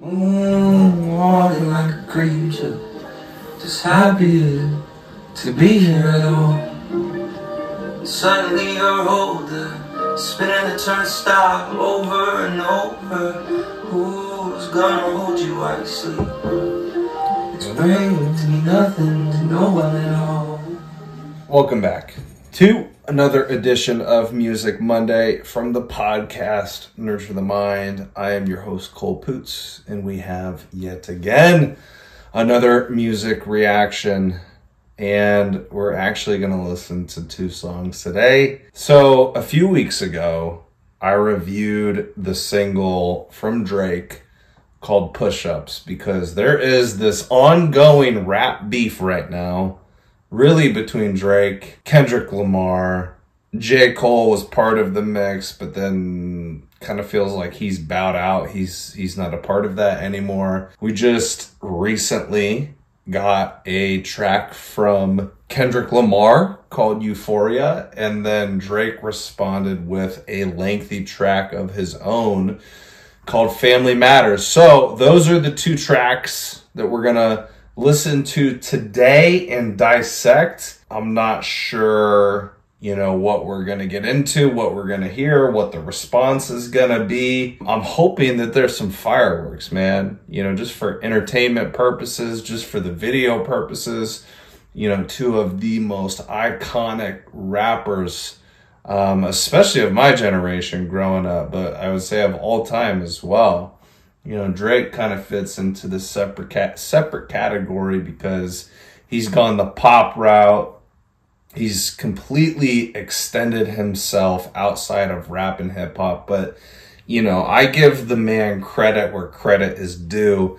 Walking like a creature, just happy to be here at all. Suddenly you're older, spinning the turnstile over and over. Who's gonna hold you while you sleep? It's brain to me nothing to no one at all. Welcome back to another edition of Music Monday from the podcast Nurture the Mind. I am your host, Cole Poots, and we have yet again another music reaction. And we're actually going to listen to two songs today. So a few weeks ago, I reviewed the single from Drake called Push Ups because there is this ongoing rap beef right now, really between Drake, Kendrick Lamar. J. Cole was part of the mix, but then kind of feels like he's bowed out. He's not a part of that anymore. We just recently got a track from Kendrick Lamar called Euphoria, and then Drake responded with a lengthy track of his own called Family Matters. So those are the two tracks that we're gonna listen to today and dissect. I'm not sure, what we're gonna get into, what we're gonna hear, what the response is gonna be. I'm hoping that there's some fireworks, man, just for entertainment purposes, just for the video purposes. Two of the most iconic rappers, especially of my generation growing up, but I would say of all time as well. Drake kind of fits into this separate category because he's gone the pop route. He's completely extended himself outside of rap and hip hop. But, I give the man credit where credit is due.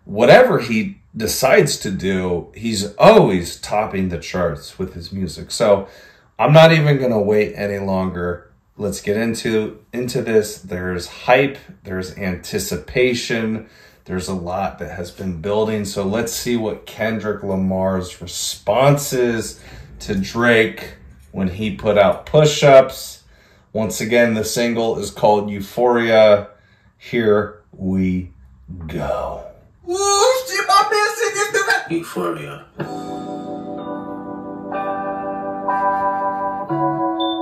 Whatever he decides to do, he's always topping the charts with his music. So I'm not even going to wait any longer. Let's get into this. There's hype. There's anticipation. There's a lot that has been building. So let's see what Kendrick Lamar's response is to Drake when he put out Push Ups. Once again, the single is called Euphoria. Here we go. Woo, shit, my man said this to that. Euphoria.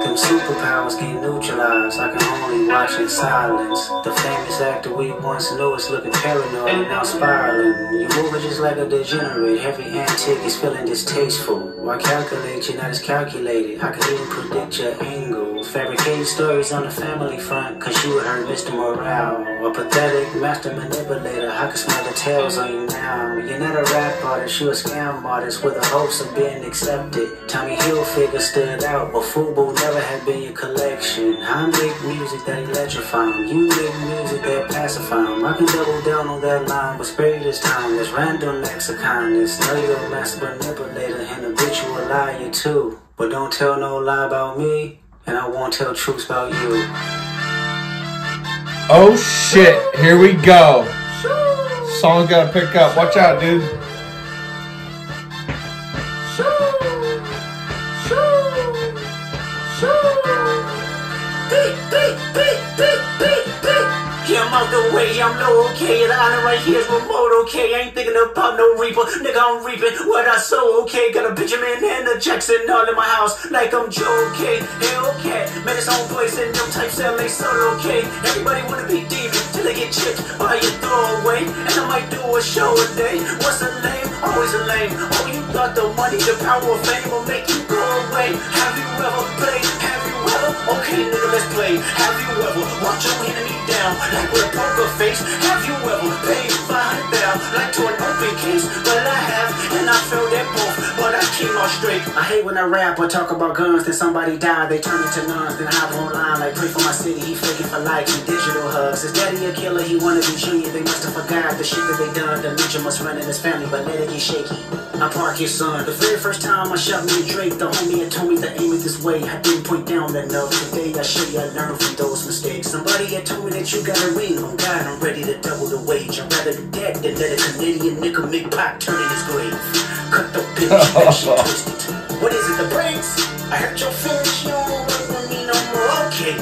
Them superpowers get neutralized. I can only watch in silence. The famous actor we once knew is looking paranoid and now spiraling. You moving just like a degenerate. Every antic is feeling distasteful. Why calculate? You're not as calculated. I can even predict your angle. Fabricating stories on the family front, cause you heard Mr. Morale. A pathetic master manipulator. I can smell the tails on you now. You're not a rap artist, you a scam artist with the hopes of being accepted. Tommy Hilfiger stood out, but FUBU never had been your collection. I make music that electrify 'em. You make music that pacify 'em. I can double down on that line, but spare this time. There's random acts of kindness. Know you're a master manipulator and a bitch you a liar too. But don't tell no lie about me, and I won't tell truths about you. Oh shit, here we go. Song's gotta pick up. Watch out, dude. Yeah, I'm out the way, I'm low, okay. The honor right here is remote, okay. I ain't thinking about no reaper, nigga, I'm reaping what I sow, okay. Got a Benjamin and a Jackson all in my house, like I'm Joe, okay. Hellcat, man, his own place and them types LA solo, okay. Everybody wanna be demon till they get chipped by your throwaway. And I might do a show a day. What's a lame? Always a lame. Oh, you thought the money, the power of fame will make you go away. Have you ever played? Have you ever? Okay, nigga, let's play. Have you ever watched your enemy down like with a poker face? Have you ever paid $5 like to an open case? Well, I have, and I felt that both, but I came off straight. I hate when I rap or talk about guns, then somebody died, they turn into nuns, then hop online like pray for my city, he faking for likes and digital hugs. His daddy a killer, he wanna be junior, they must have forgot the shit that they done. The ninja must run in his family, but let it get shaky. I park your son. The very first time I shot me a Drake, the homie had told me to aim it this way. I didn't point down enough. Today I show you I learned from those mistakes. Somebody had told me that you got a ring. Oh God, I'm ready to double the wage. I'd rather be dead than let a Canadian nigga make pop turn in his grave. Cut the bitch, that shit twisted. What is it, the brains? I hurt your feelings, you don't work with me no more. Okay,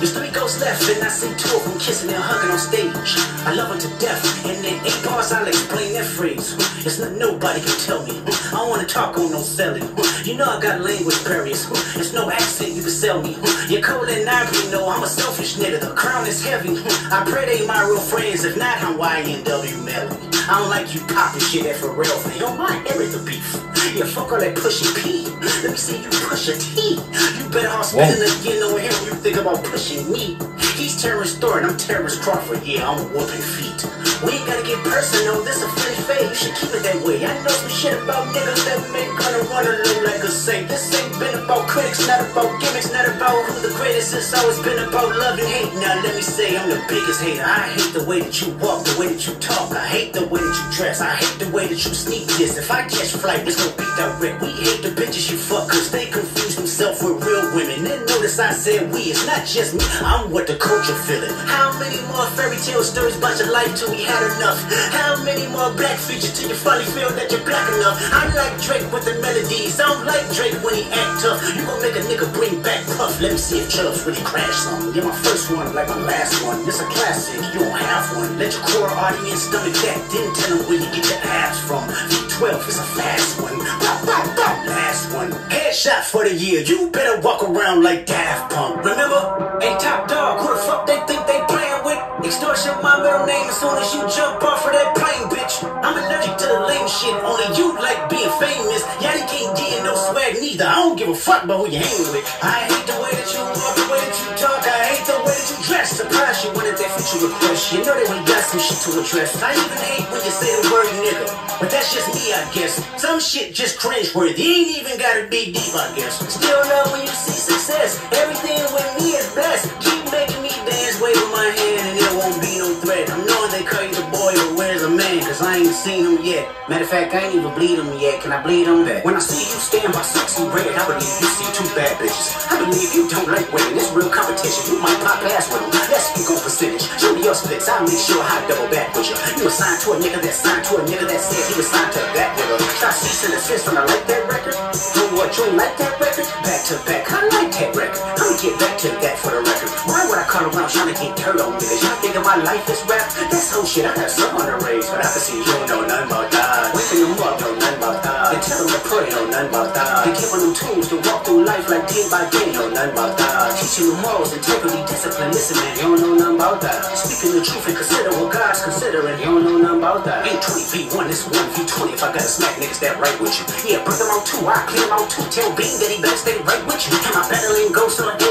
there's 3 ghosts left, and I see two of them kissing and hugging on stage. I love her to death, and in 8 bars I'll explain that phrase. It's not nobody can tell me. I don't wanna talk on no selling. You know I got language barriers. It's no accent you can sell me. You're cold and ivory, no, I'm a selfish nigga. The crown is heavy. I pray they my real friends, if not Hawaiian W Melly. I don't like you popping shit at for real. Yo, my hair is the beef. Yeah, fuck all that pushy P. Let me see you push a T. You better off spending again over here when you think about pushing me. He's Terrence Thornton, I'm Terrence Crawford. Yeah, I'm whooping feet. We ain't gotta get personal, this a funny fade. You should keep it that way. I know some shit about niggas that make gonna run a little like a saint. This ain't been about critics, not about gimmicks, not about who the greatest. It's always been about love and hate. Now let me say I'm the biggest hater. I hate the way that you walk, the way that you talk. I hate the way that you dress. I hate the way that you sneak this. If I catch flight, it's gonna be direct. We hate the bitches you fuck, cause they confuse themselves with real women. Then notice I said we, it's not just me. I'm what the culture feeling. How many more fairy tale stories about your life till we had enough? How many more black features till you finally feel that you're black enough? I like Drake with the melodies. I don't like Drake when he act tough. You gon' make a nigga bring back Puff. Let me see if Chubbs really crash on. You're my first one, like my last one. It's a classic, you don't have one. Let your core audience stomach that. Then tell them where you get your abs from. V12 is a fast one. Bop, bop, bop. Last one. Headshot for the year. You better walk around like Daft Punk. Remember? Hey, Top Dog, who the fuck they think they playing with? Extortion my middle name as soon as you jump off of that plane, bitch. I'm allergic to the lame shit. Only you like being famous. Y'all can't get no swag neither. I don't give a fuck about who you hang with. I hate the way that you walk, the way that you talk. I hate the way that you dress. Surprise you wanted that feature request. You know that we got some shit to address. I even hate when you say the word nigga. But that's just me, I guess. Some shit just cringe-worthy. Ain't even gotta be deep, I guess. Still love when you see success. Everything with me is blessed. Keep making me dance, waving my hand, and there won't be no threat. I'm knowing they call you the boy, but where's a man? Cause I ain't seen him yet. Matter of fact, I ain't even bleed him yet. Can I bleed him back? When I see you stand by sexy red, I believe you see 2 bad bitches. I believe you don't like women. It's real competition. You might pop ass with them. Let's speak on percentage. Show me your splits. I'll make sure I double back with you. You assigned to a nigga that signed to a nigga that said he was signed to that nigga. Stop ceasing and desist when I like that record. You know what? You ain't like that record? Back to back. I like that record. I'ma get back to that for the record. Why would I call around trying to get dirt on niggas? Y'all thinking my life is rap? That's whole shit. I got some on the race, but I can see you don't know nothing about that. Waking them up, know nothing about that. And tell them to pray, know nothing about that. And giving them tools to walk through life like day by day, know nothing about that. Teaching them morals, integrity, discipline. Listen, man, you don't know nothing about that. Speaking the truth and consider what God's considering. You don't know nothing about that. Ain't 20v1, it's 1v20. If I gotta smack niggas that right with you. Yeah, bring them out too. I clear them out too. Tell Bean that he better stay right with you. Am I battling ghosts on a day?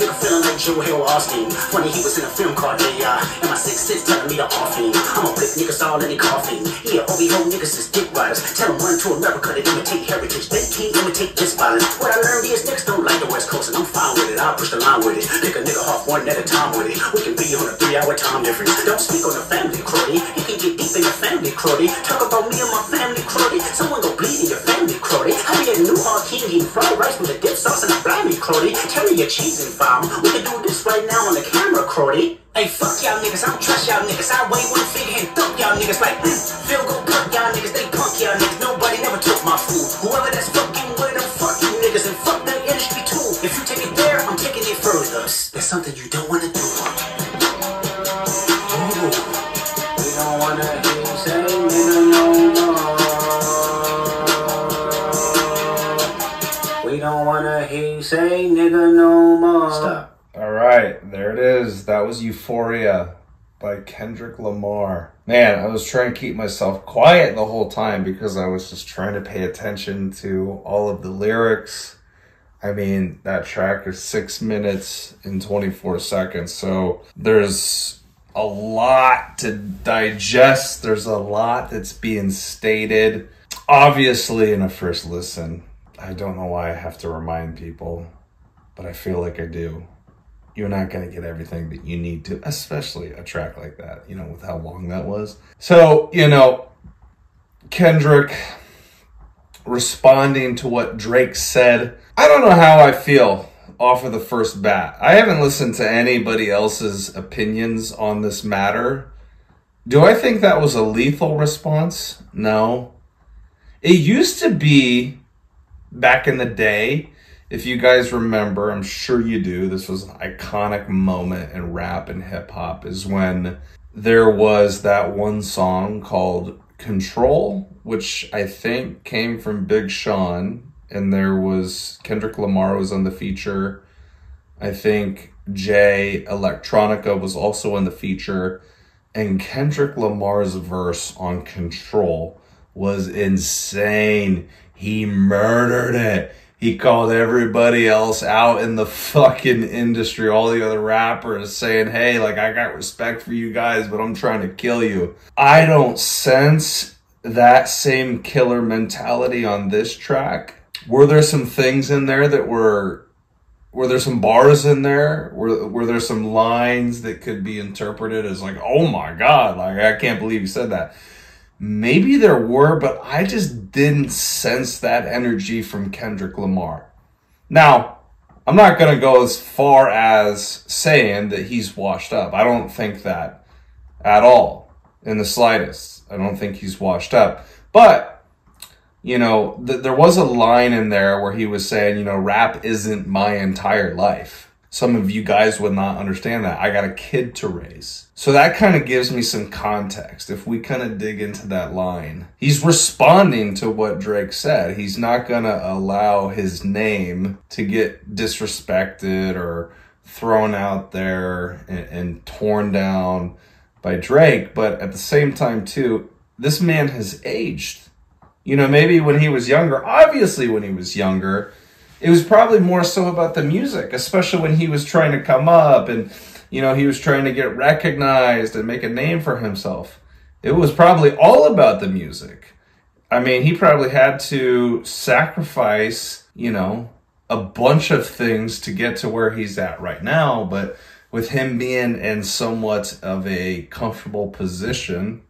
Nigga feeling like Joe Hill Austin. Funny he was in a film called AI. And my 6'6" telling me to off him. I'ma pick niggas all in the coffin. Yeah, OBO niggas is dick riders. Tell them run to America to imitate heritage. They can't imitate this violence. What I learned is niggas don't like the West Coast, and I'm fine with it. I'll push the line with it. Pick a nigga off one at a time with it. We can be on a 3-hour time difference. Don't speak on the family, Crody. You can get deep in your family, Crody. Talk about me and my family, Crody. Someone go bleed in your family, Crody. I be at New Hall King eating fried rice with a dip sauce and a blimey, Crody. Tell me your cheese and bomb. We can do this right now on the camera, Crody. Hey, fuck y'all niggas, I don't trust y'all niggas. I weigh 150 and thump y'all niggas like feel go punk y'all niggas, they punk y'all niggas. Nobody never took my food. Whoever that's fucking with them, fuck you niggas and fuck that industry too. If you take it there, I'm taking it further. That's something you don't wanna do. Ooh, we don't wanna hear you say nigga no more. We don't wanna hear you say nigga no more. Stop. All right, there it is. That was Euphoria by Kendrick Lamar. Man, I was trying to keep myself quiet the whole time because I was just trying to pay attention to all of the lyrics. I mean, that track is 6 minutes and 24 seconds, so there's a lot to digest. There's a lot that's being stated. Obviously, in a first listen, I don't know why I have to remind people, but I feel like I do. You're not going to get everything that you need to, especially a track like that, you know, with how long that was. So, you know, Kendrick responding to what Drake said. I don't know how I feel off of the first bat. I haven't listened to anybody else's opinions on this matter. Do I think that was a lethal response? No. It used to be, back in the day, If you guys remember, I'm sure you do, this was an iconic moment in rap and hip hop, is when there was that one song called Control, which I think came from Big Sean, and there was Kendrick Lamar was on the feature. I think Jay Electronica was also in the feature, and Kendrick Lamar's verse on Control was insane. He murdered it. He called everybody else out in the fucking industry, all the other rappers, saying, hey, like, I got respect for you guys, but I'm trying to kill you. I don't sense that same killer mentality on this track. Were there some things in there that were there some bars in there? Were there some lines that could be interpreted as like, oh my God, like, I can't believe you said that? Maybe there were, but I just didn't sense that energy from Kendrick Lamar. Now, I'm not going to go as far as saying that he's washed up. I don't think that at all, in the slightest. I don't think he's washed up. But, you know, there was a line in there where he was saying, you know, rap isn't my entire life. Some of you guys would not understand that. I got a kid to raise. So that kind of gives me some context. If we kind of dig into that line, he's responding to what Drake said. He's not going to allow his name to get disrespected or thrown out there and torn down by Drake. But at the same time, too, this man has aged. You know, maybe when he was younger, obviously when he was younger, it was probably more so about the music, especially when he was trying to come up and, you know, he was trying to get recognized and make a name for himself. It was probably all about the music. I mean, he probably had to sacrifice, you know, a bunch of things to get to where he's at right now. But with him being in somewhat of a comfortable position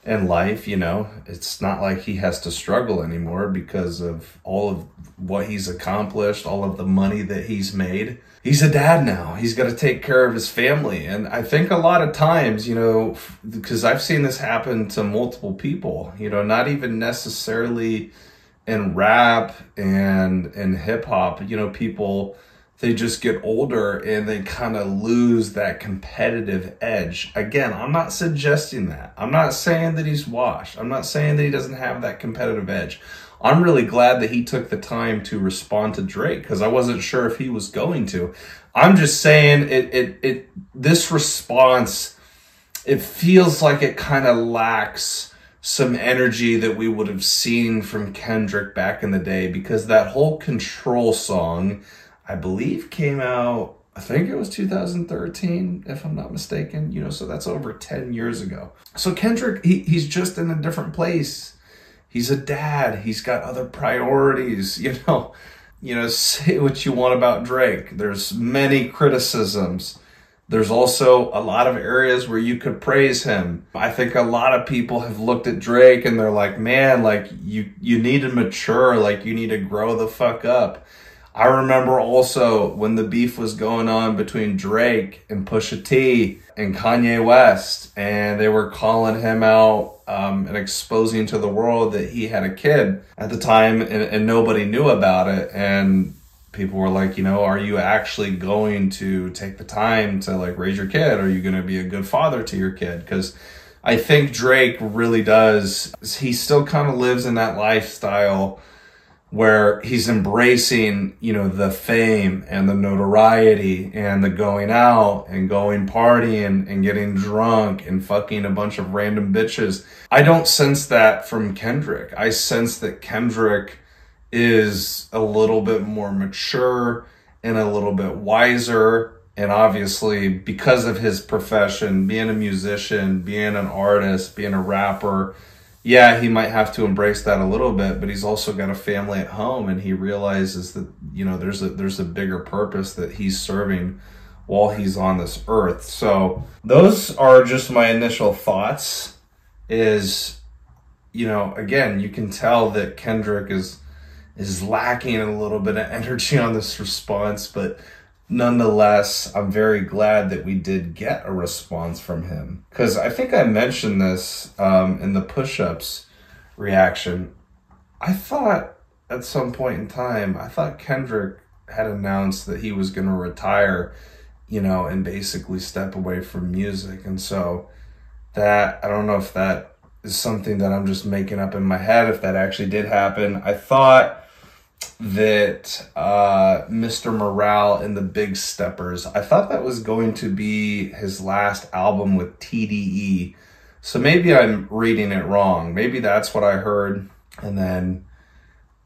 in life, you know, it's not like he has to struggle anymore because of all of what he's accomplished, all of the money that he's made. He's a dad now. He's got to take care of his family. And I think a lot of times, you know, because I've seen this happen to multiple people, you know, not even necessarily in rap and in hip hop, you know, people, they just get older and they kind of lose that competitive edge. Again, I'm not suggesting that. I'm not saying that he's washed. I'm not saying that he doesn't have that competitive edge. I'm really glad that he took the time to respond to Drake because I wasn't sure if he was going to. I'm just saying this response, it feels like it kind of lacks some energy that we would have seen from Kendrick back in the day, because that whole Control song, I believe, came out, I think it was 2013, if I'm not mistaken, you know, so that's over 10 years ago. So Kendrick, he's just in a different place. He's a dad. He's got other priorities, you know, say what you want about Drake. There's many criticisms. There's also a lot of areas where you could praise him. I think a lot of people have looked at Drake and they're like, man, like you need to mature, like you need to grow the fuck up. I remember also when the beef was going on between Drake and Pusha T and Kanye West, and they were calling him out and exposing to the world that he had a kid at the time, and nobody knew about it. And people were like, you know, are you actually going to take the time to like raise your kid? Are you going to be a good father to your kid? Because I think Drake really does. He still kind of lives in that lifestyle where he's embracing, you know, the fame and the notoriety and the going out and going partying and getting drunk and fucking a bunch of random bitches. I don't sense that from Kendrick. I sense that Kendrick is a little bit more mature and a little bit wiser. And obviously, because of his profession, being a musician, being an artist, being a rapper, yeah, he might have to embrace that a little bit, but he's also got a family at home, and he realizes that, you know, there's a bigger purpose that he's serving while he's on this earth. So those are just my initial thoughts. Is, you know, again, you can tell that Kendrick is lacking a little bit of energy on this response, but nonetheless, I'm very glad that we did get a response from him. Because I think I mentioned this in the push-ups reaction. I thought at some point in time, I thought Kendrick had announced that he was going to retire, you know, and basically step away from music. And so that, I don't know if that is something that I'm just making up in my head, if that actually did happen. I thought that Mr. Morale and the Big Steppers, I thought that was going to be his last album with TDE. So maybe I'm reading it wrong. Maybe that's what I heard. And then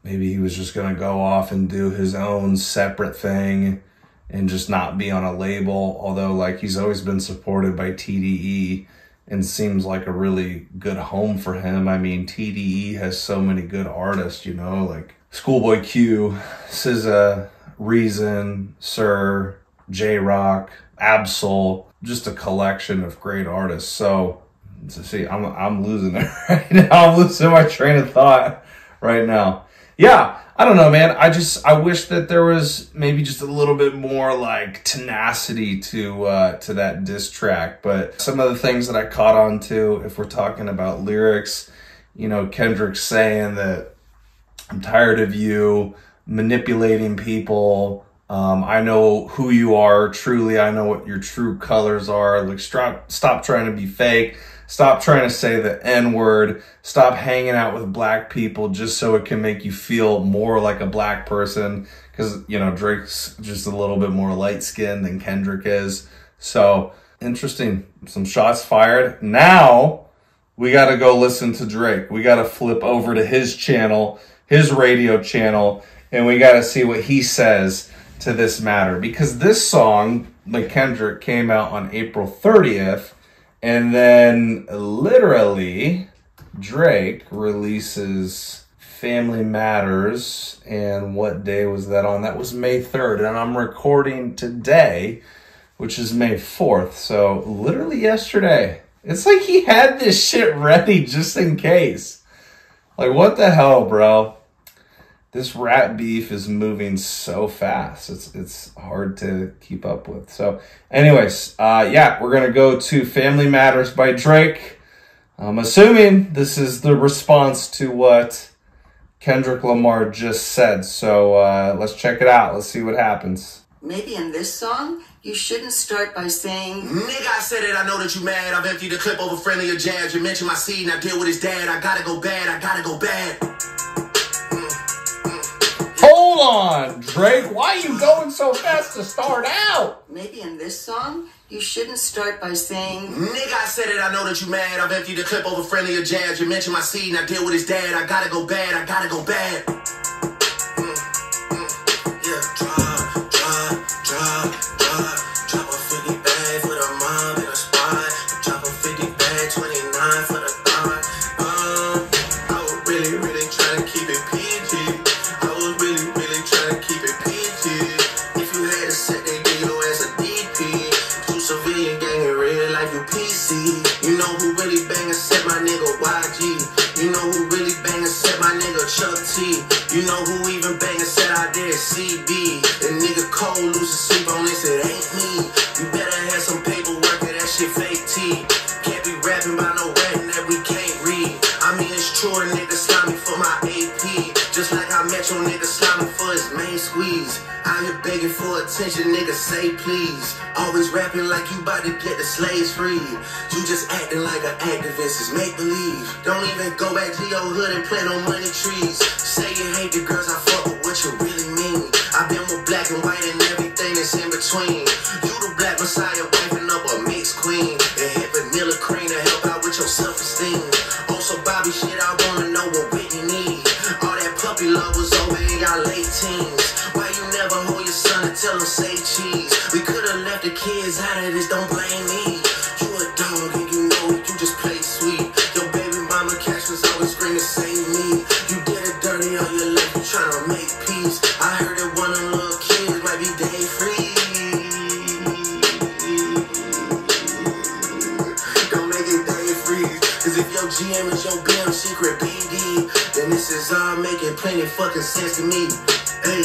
maybe he was just going to go off and do his own separate thing and just not be on a label. Although, like, he's always been supported by TDE and seems like a really good home for him. I mean, TDE has so many good artists, you know, like Schoolboy Q, SZA, Reason, Sir, J-Rock, Absol, just a collection of great artists. So, see, I'm losing it right now. I'm losing my train of thought right now. Yeah, I don't know, man. I wish that there was maybe just a little bit more like tenacity to that diss track. But some of the things that I caught on to, if we're talking about lyrics, you know, Kendrick saying that I'm tired of you manipulating people. I know who you are truly. I know what your true colors are. Like, stop trying to be fake. Stop trying to say the N-word. Stop hanging out with black people just so it can make you feel more like a black person. Because, you know, Drake's just a little bit more light-skinned than Kendrick is. So, interesting. Some shots fired. Now, we got to go listen to Drake. We got to flip over to his channel, his radio channel, and we got to see what he says to this matter. Because this song, like Kendrick, came out on April 30th. And then literally Drake releases Family Matters. And what day was that on? That was May 3rd. And I'm recording today, which is May 4th. So literally yesterday. It's like he had this shit ready just in case. Like, what the hell, bro? This rap beef is moving so fast. It's hard to keep up with. So anyways, yeah, we're going to go to Family Matters by Drake. I'm assuming this is the response to what Kendrick Lamar just said. So let's check it out. Let's see what happens. Maybe in this song, you shouldn't start by saying, Nigga, I said it, I know that you mad. I've emptied the clip over friendly or jabs. You mentioned my seed and I deal with his dad. I gotta go bad, I gotta go bad. Hold on, Drake. Why are you going so fast to start out? Maybe in this song, you shouldn't start by saying, Nigga, I said it, I know that you mad. I've emptied the clip over friendly or jabs. You mentioned my seed and I deal with his dad. I gotta go bad, I gotta go bad. Yeah, drop a 50 bag for the mom in a spot. Drop a 50 bag, 29 for the thought. I was really trying to keep it PG. I was really trying to keep it PG. If you had to set that video as a DP, to civilian gang in real life, you PC. You know who really bang set my nigga YG. You know who really bang set my nigga Chuck T. You know who even bang set out there CB. The nigga Cole losing sleep on this, it ain't me. You better have some paperwork and that shit fake T. Can't be rapping by no rapping that we can't read. I mean, it's true, a nigga slimy for my AP. Just like I met your nigga slimy for his main squeeze. Out here begging for attention, nigga, say please. Always rapping like you about to get the slaves free. You just acting like an activist, is make believe. Don't even go back to your hood and plant no money trees. Say you hate the girls I fuck, but what you really mean? I've been with black and white and everything that's in between. You the black messiah, wiping up a mixed queen. And hit vanilla cream to help out with your self-esteem. Also Bobby shit, I wanna know what Whitney need. All that puppy love was over in y'all late teens. Why you never hold your son and tell him say cheese? We could've left the kids out of this, don't blame me. You a dog and you know it, you just play sweet. Your baby mama cash was always screaming, save me. You did it dirty all your life, you tryna make peace. I heard that one of them little kids might be day free. Don't make it day free. Cause if your GM is your BM secret BD, then this is all making plenty fucking sense to me. Hey,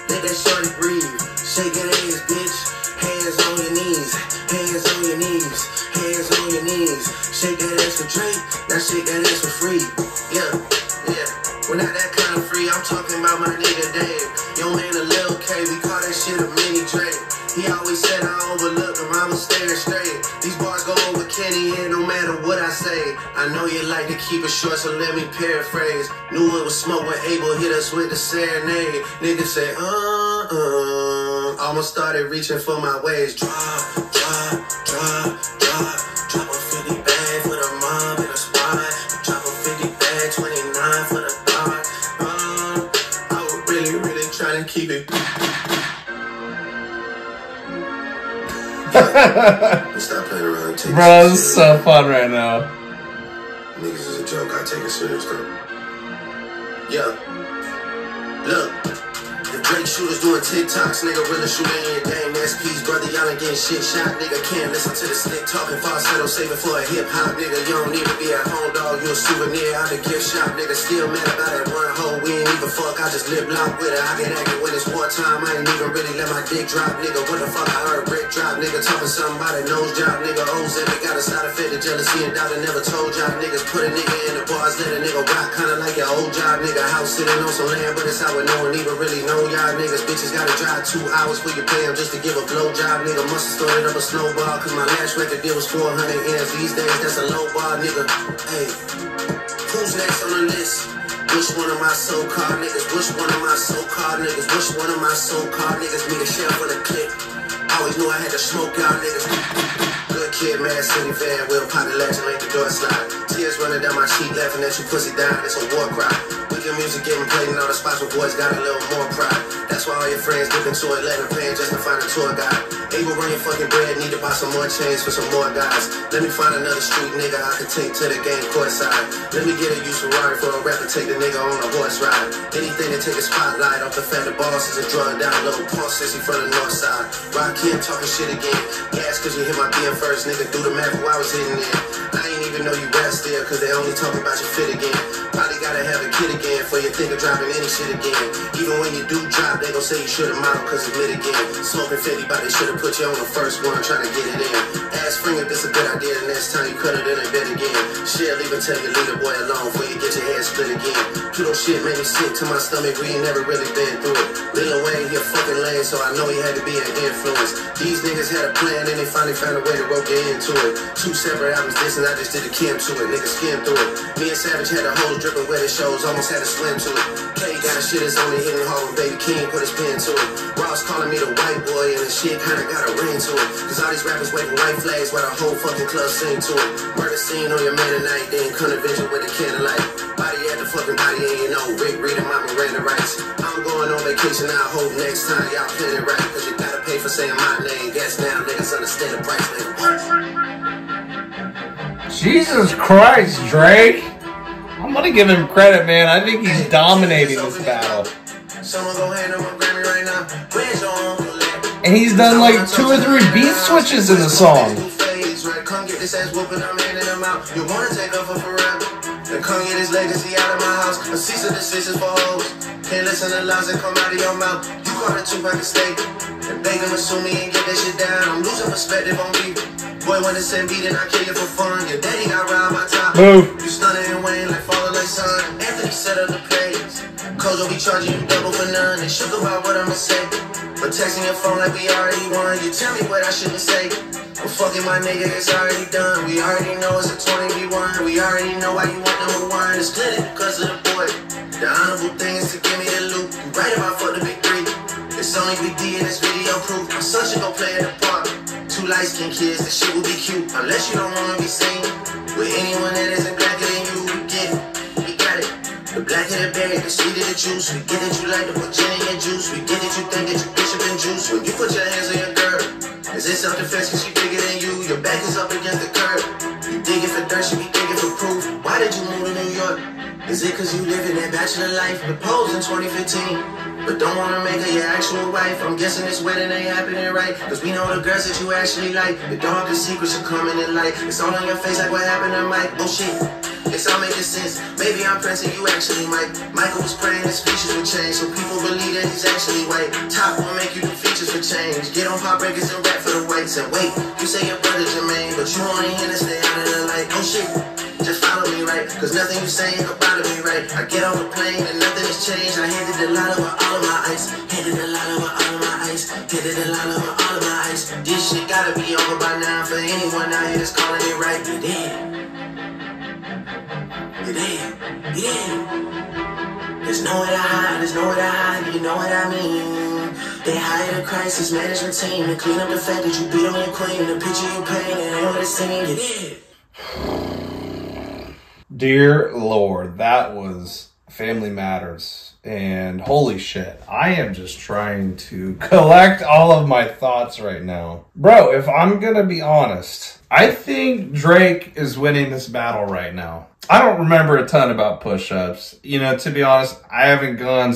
let that shorty breathe. Shake that ass, bitch. Hands on your knees. Hands on your knees. Hands on your knees. Shake that ass for Drake. Now shake that ass for free. Yeah. We're not that kind of free. I'm talking about nigga like to keep it short, so let me paraphrase. Knew it was smoke when Abel hit us with the serenade. Niggas say, almost started reaching for my ways. Drop a 50 bag for the mom in the spot. Drop a 50 bag, 29 for the thought. I was really trying to keep it. Stop playing around. Bro, this is so fun right now. Niggas is a joke, I take it serious though. Yeah. Look. If Drake shooters doing TikToks, nigga really shooting in your game. SP's brother, y'all ain't getting shit shot. Nigga can't listen to the slick talking falsetto, saving for a hip hop. Nigga, you don't need to be at home, dog. You a souvenir out the gift shop. Nigga still mad about that one hoe. We ain't even fuck, I just lip lock with her. I get active when it's wartime. I ain't even really let my dick drop. Nigga, what the fuck I heard Rick drop. Nigga talking something about a nose job. Nigga O's if it got a side effect of jealousy and doubt. I never told y'all niggas put a nigga in the bars, let a nigga rock. Kinda like your old job, nigga. House sitting on some land, but it's out with no one even really know y'all niggas. Bitches gotta drive 2 hours for you pay them just to give a blowjob. Nigga must've started up a snowball, cause my last record deal was 400 M's. These days that's a low bar, nigga. Hey, who's next on the list? Which one of my so-called niggas? Which one of my so-called niggas? Which one of my so-called niggas need a shell for the clip? Always knew I had to smoke y'all niggas. Good kid, mad city van, Will pop the legend, make the door slide. Tears running down my cheek, laughing at you pussy down, it's a war cry. Wicked music getting played in all the spots where boys got a little more pride. That's why all your friends dip into it, letting paying just to find a tour guide. Able run your fucking bread, need to buy some more chains for some more guys. Let me find another street nigga I can take to the game courtside. Let me get a used Ferrari for a rapper, take the nigga on a horse ride. Anything to take a spotlight off the fact the boss is a drug down low, pulse sissy from the north side. Rock Kim talking shit again. Gas cause you hit my being first, nigga do the math while I was hitting it. I ain't even know you rap still, cause they only talking about your fit again. Probably gotta have a kid again for you think of dropping any shit again. Even when you do drop, they gon' say you should've modeled cause it's lit again. Smoking 50, but they should've put you on the first one, trying to get it in. Ask Spring if this a good idea, the next time you cut it in a bit again. Shit, even tell you leave the boy alone before you get your head split again. Pluto shit made me sick to my stomach, we ain't never really been through it. Lil Wayne, he a fucking lame, so I know he had to be an influence. These niggas had a plan and they finally found a way to rope you into it. 2 separate albums dissing, I just did the Kim to it, niggas skim through it. Me and Savage had the hoes dripping where the shows, almost had to swim to it. K got a shit is only hitting hard when Baby King put his pen to it. Ross calling me the white boy and the shit kinda got a ring to it. Cause all these rappers waving white flags while the whole fucking club sing to it. Murder scene on your man tonight, then come to vision with the candlelight. Body at the fucking body and you know Rick reading my Miranda rights. I'm going on vacation, I hope next time y'all plan it right. Cause you gotta pay for saying my name. Guess now niggas understand the price, nigga. Jesus Christ, Drake. I'm gonna give him credit, man. I think he's dominating this battle. And he's done like 2 or 3 beat switches in the song. Come get this ass whooping, I'm handing them out. You wanna take over forever? And come get his legacy out of my house. A cease of decisions for hoes. Can't listen to lies that come out of your mouth. You caught a 2-pack of steak. And beg him, assume me and get that shit down. I'm losing perspective on people. Boy, when it's beat and I kill you for fun. Your daddy got round my top. Move. You stunning and Wayne like father, like son. Anthony set up the plays. Kojo be charging you double for none. They shook about what I'ma say. But texting your phone like we already won. You tell me what I shouldn't say. I'm fucking my nigga, it's already done. We already know it's a 20v1. We already know why you want #1. It's clearly because of the boy. The honorable thing is to give me the loot. You right about for the big 3. It's only Big D in this video proof. My son should go play in the park. 2 light-skinned kids, this shit will be cute. Unless you don't wanna be seen with anyone that isn't blacker than you. We get it, we got it. The black of the berry, the sweet of the juice. We get that you like to put gin in your juice. We get that you think that you bishop and juice. When you put your hands on your girl, is it self-defense cause she bigger than you? Your back is up against the curb. You digging for dirt, she be digging for proof. Why did you move to New York? Is it cause you living that bachelor life? Proposed in 2015, but don't wanna make her your actual wife. I'm guessing this wedding ain't happening right, cause we know the girls that you actually like. The darkest secrets are coming in light. It's all on your face like what happened to Mike. Oh shit, it's all making sense. Maybe I'm Prince and you actually Mike. Michael was praying his features would change, so people believe that he's actually white. Top will make you do features for change. Get on heartbreakers and rap for the whites. And wait, you say your brother's Jermaine, but you only here to stay out of the light. Oh shit, just follow me right, cause nothing you say ain't gonna bother me right. I get on the plane and nothing has changed. I handed the line over all of my ice. Handed the line over all of my ice. Handed the line over all of my ice. This shit gotta be over by now for anyone out here that's calling it right. You did. Yeah, yeah. There's nowhere to hide, there's nowhere to hide, you know what I mean. They hire a crisis management team to clean up the fact that you beat on your queen. The picture you paint and ain't what it seemed. Yeah. Dear Lord, that was Family Matters. And holy shit, I am just trying to collect all of my thoughts right now. Bro, if I'm gonna be honest, I think Drake is winning this battle right now. I don't remember a ton about push-ups. You know, to be honest, I haven't gone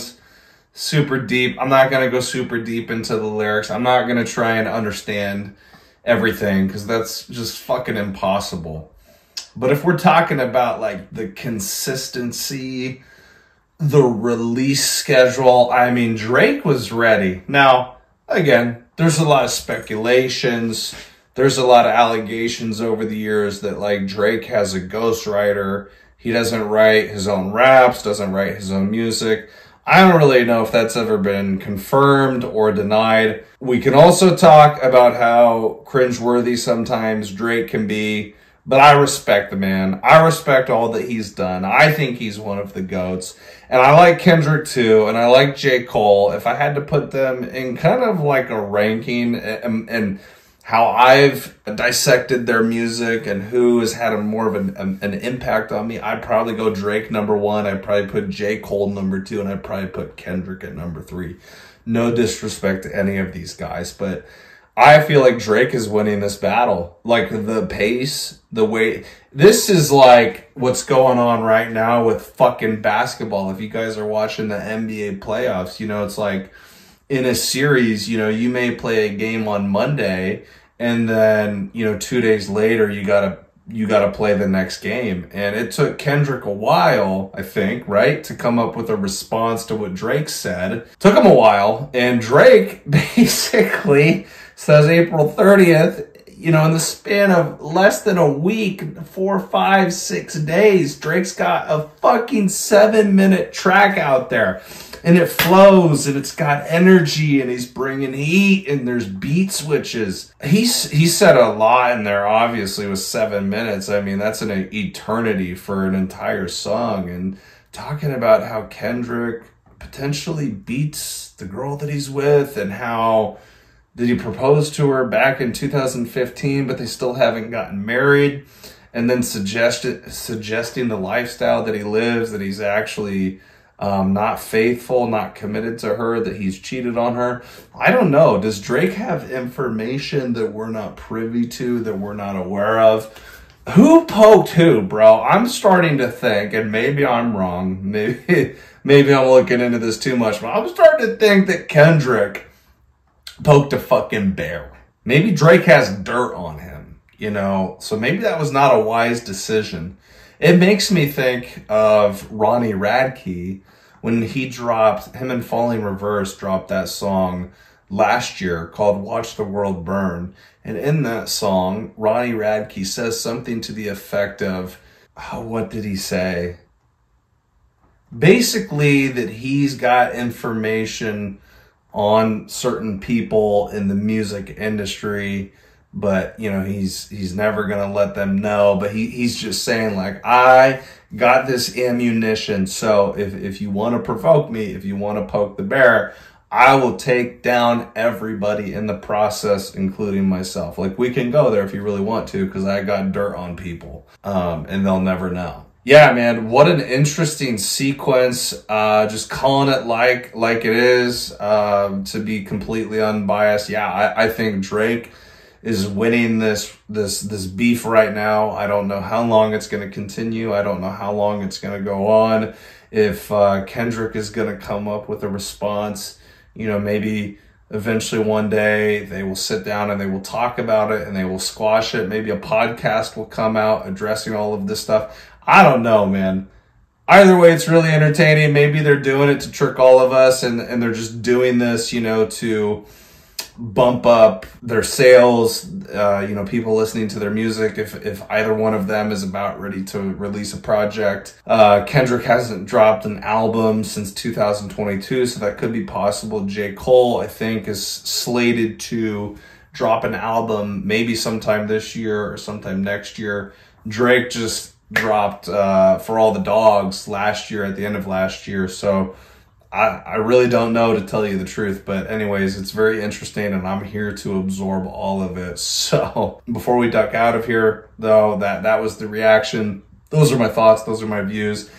super deep. I'm not gonna go super deep into the lyrics. I'm not gonna try and understand everything because that's just fucking impossible. But if we're talking about like the consistency, the release schedule, I mean, Drake was ready. Now, again, there's a lot of speculations. There's a lot of allegations over the years that like Drake has a ghostwriter. He doesn't write his own raps, doesn't write his own music. I don't really know if that's ever been confirmed or denied. We can also talk about how cringeworthy sometimes Drake can be, but I respect the man. I respect all that he's done. I think he's one of the GOATs. And I like Kendrick too, and I like J. Cole. If I had to put them in kind of like a ranking and how I've dissected their music and who has had more of an impact on me, I'd probably go Drake number 1. I'd probably put J. Cole number 2, and I'd probably put Kendrick at number 3. No disrespect to any of these guys, but I feel like Drake is winning this battle. Like the pace, the way, this is like what's going on right now with fucking basketball. If you guys are watching the NBA playoffs, you know, it's like in a series, you know, you may play a game on Monday and then, you know, 2 days later, you gotta play the next game. And it took Kendrick a while, I think, right, to come up with a response to what Drake said. Took him a while, and Drake basically says April 30th, you know, in the span of less than a week, 4, 5, 6 days, Drake's got a fucking 7-minute track out there. And it flows, and it's got energy, and he's bringing heat, and there's beat switches. He said a lot in there, obviously, with 7 minutes. I mean, that's an eternity for an entire song. And talking about how Kendrick potentially beats the girl that he's with, and how did he propose to her back in 2015, but they still haven't gotten married, and then suggesting the lifestyle that he lives, that he's actually not faithful, not committed to her, that he's cheated on her. I don't know. Does Drake have information that we're not privy to, that we're not aware of? Who poked who, bro? I'm starting to think, and maybe I'm wrong, maybe I'm looking into this too much, but I'm starting to think that Kendrick poked a fucking bear. Maybe Drake has dirt on him, you know, so maybe that was not a wise decision. It makes me think of Ronnie Radke when him and Falling Reverse dropped that song last year called Watch the World Burn. And in that song, Ronnie Radke says something to the effect of, what did he say? Basically that he's got information on certain people in the music industry, but you know, he's never gonna let them know. But he's just saying, like, I got this ammunition, so if you want to provoke me, if you want to poke the bear, I will take down everybody in the process, including myself. Like, we can go there if you really want to, because I got dirt on people, and they'll never know. Yeah, man, what an interesting sequence. Just calling it like it is, to be completely unbiased. Yeah, I think Drake is winning this beef right now. I don't know how long it's going to continue. I don't know how long it's going to go on. If Kendrick is going to come up with a response, you know, maybe eventually one day they will sit down and they will talk about it and they will squash it. Maybe a podcast will come out addressing all of this stuff. I don't know, man. Either way, it's really entertaining. Maybe they're doing it to trick all of us, and they're just doing this, you know, to bump up their sales, you know, people listening to their music. If either one of them is about ready to release a project. Kendrick hasn't dropped an album since 2022, so that could be possible. J. Cole, I think, is slated to drop an album maybe sometime this year or sometime next year. Drake just dropped for all the dogs last year, at the end of last year. So I really don't know, to tell you the truth. But anyways, it's very interesting, and I'm here to absorb all of it. So before we duck out of here, though, that was the reaction. Those are my thoughts. Those are my views.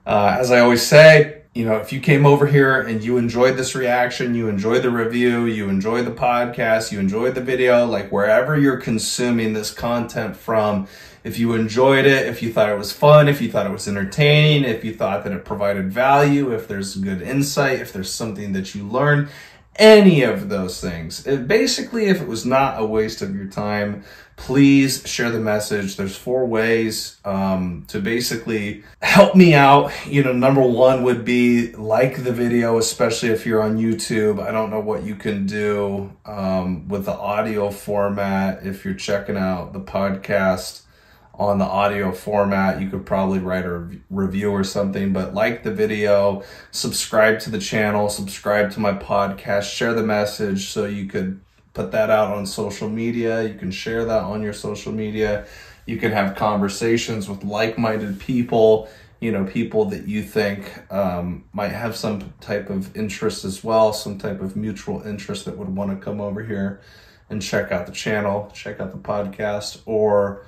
As I always say, you know, if you came over here and you enjoyed this reaction, you enjoyed the review, you enjoyed the podcast, you enjoyed the video, like wherever you're consuming this content from, if you enjoyed it, if you thought it was fun, if you thought it was entertaining, if you thought that it provided value, if there's good insight, if there's something that you learned, any of those things. Basically, if it was not a waste of your time, please share the message. There's 4 ways to basically help me out. You know, number 1 would be like the video, especially if you're on YouTube. I don't know what you can do with the audio format. If you're checking out the podcast on the audio format, you could probably write a review or something, but like the video, subscribe to the channel, subscribe to my podcast, share the message so you could put that out on social media. You can share that on your social media. You can have conversations with like-minded people, you know, people that you think might have some type of interest as well, some type of mutual interest that would want to come over here and check out the channel, check out the podcast, or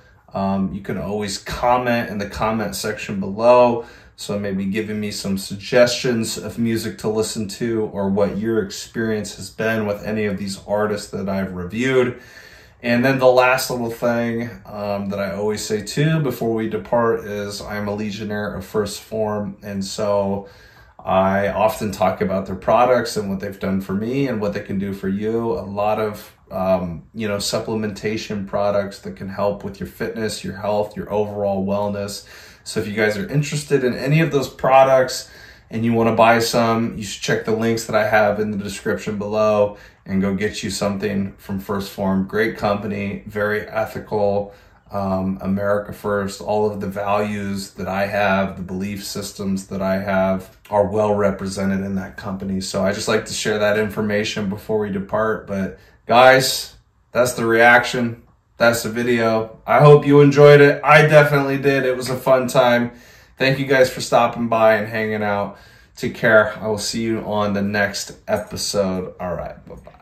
you can always comment in the comment section below. So maybe giving me some suggestions of music to listen to, or what your experience has been with any of these artists that I've reviewed. And then the last little thing that I always say too before we depart is I'm a legionnaire of First Form. And so I often talk about their products and what they've done for me and what they can do for you. A lot of you know, supplementation products that can help with your fitness, your health, your overall wellness. So if you guys are interested in any of those products and you want to buy some, you should check the links that I have in the description below and go get you something from First Form. Great company, very ethical, America first. All of the values that I have, the belief systems that I have, are well represented in that company. So I just like to share that information before we depart. But guys, that's the reaction. That's the video. I hope you enjoyed it. I definitely did. It was a fun time. Thank you guys for stopping by and hanging out. Take care. I will see you on the next episode. All right. Bye-bye.